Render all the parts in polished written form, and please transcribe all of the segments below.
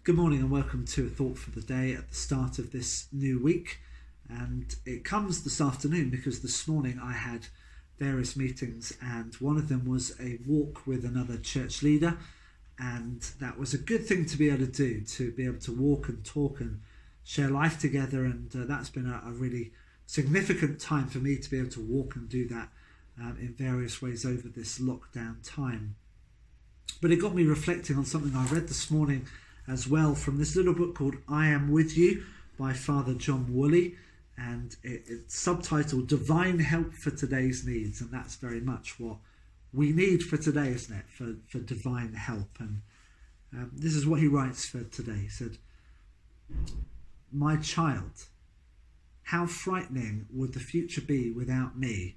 Good morning and welcome to A Thought for the Day at the start of this new week. And it comes this afternoon because this morning I had various meetings and one of them was a walk with another church leader, and that was a good thing to be able to do, to be able to walk and talk and share life together, and that's been a really significant time for me to be able to walk and do that in various ways over this lockdown time. But it got me reflecting on something I read this morning as well from this little book called I Am With You by Father John Woolley, and it's subtitled Divine Help for Today's Needs, and that's very much what we need for today, isn't it? For divine help. And this is what he writes for today. He said, "My child, how frightening would the future be without me,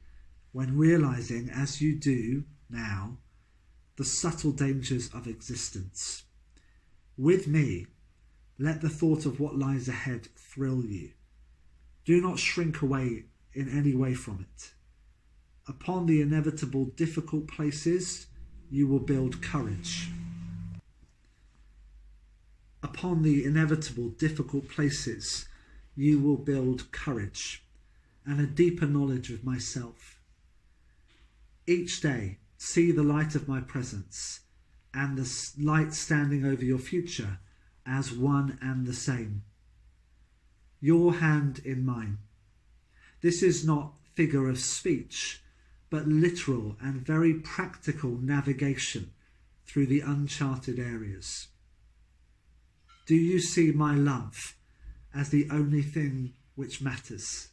when realizing, as you do now, the subtle dangers of existence. With me, let the thought of what lies ahead thrill you. Do not shrink away in any way from it. Upon the inevitable difficult places, you will build courage. Upon the inevitable difficult places, you will build courage and a deeper knowledge of myself. Each day, see the light of my presence and the light standing over your future as one and the same. Your hand in mine. This is not figure of speech, but literal and very practical navigation through the uncharted areas. Do you see my love as the only thing which matters?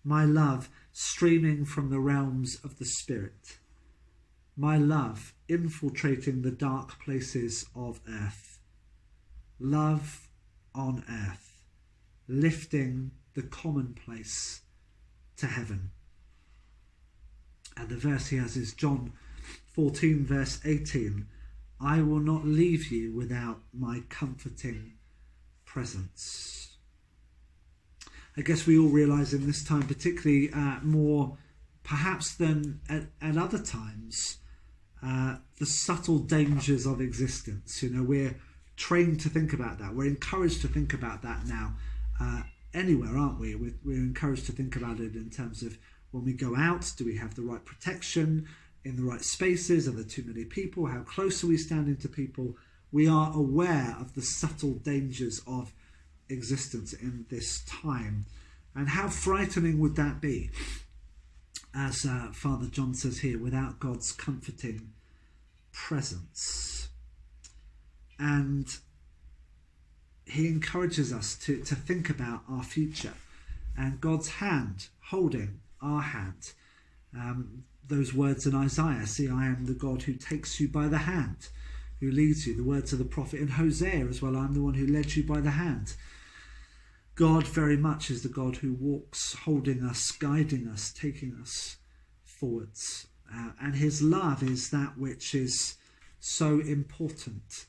My love streaming from the realms of the Spirit. My love infiltrating the dark places of earth. Love on earth, lifting the commonplace to heaven." And the verse he has is John 14 verse 18. "I will not leave you without my comforting presence." I guess we all realise in this time, particularly more perhaps than at other times, the subtle dangers of existence. You know, we're trained to think about that. We're encouraged to think about that now. Anywhere, aren't we? We're encouraged to think about it in terms of when we go out, do we have the right protection in the right spaces? Are there too many people? How close are we standing to people? We are aware of the subtle dangers of existence in this time. And how frightening would that be, as Father John says here, without God's comforting presence? And he encourages us to think about our future and God's hand holding our hand. Those words in Isaiah, "See, I am the God who takes you by the hand, who leads you." The words of the prophet in Hosea as well, "I'm the one who led you by the hand." God very much is the God who walks, holding us, guiding us, taking us forwards. And his love is that which is so important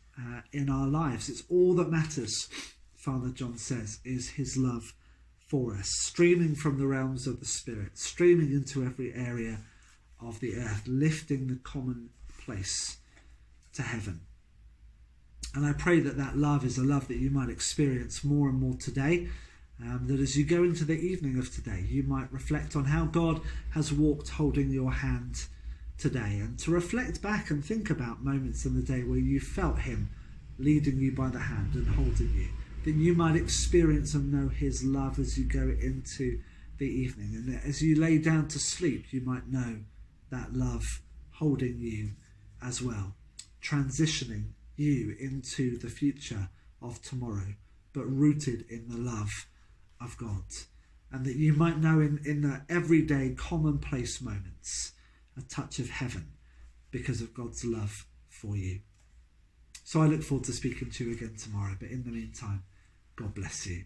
in our lives. It's all that matters, Father John says, is his love for us, streaming from the realms of the Spirit, streaming into every area of the earth, lifting the commonplace to heaven. And I pray that that love is a love that you might experience more and more today, that as you go into the evening of today, you might reflect on how God has walked holding your hand today, and to reflect back and think about moments in the day where you felt him leading you by the hand and holding you, that you might experience and know his love as you go into the evening, and that as you lay down to sleep you might know that love holding you as well, transitioning you into the future of tomorrow, but rooted in the love of God, and that you might know in the everyday commonplace moments a touch of heaven because of God's love for you. So I look forward to speaking to you again tomorrow, but in the meantime, God bless you.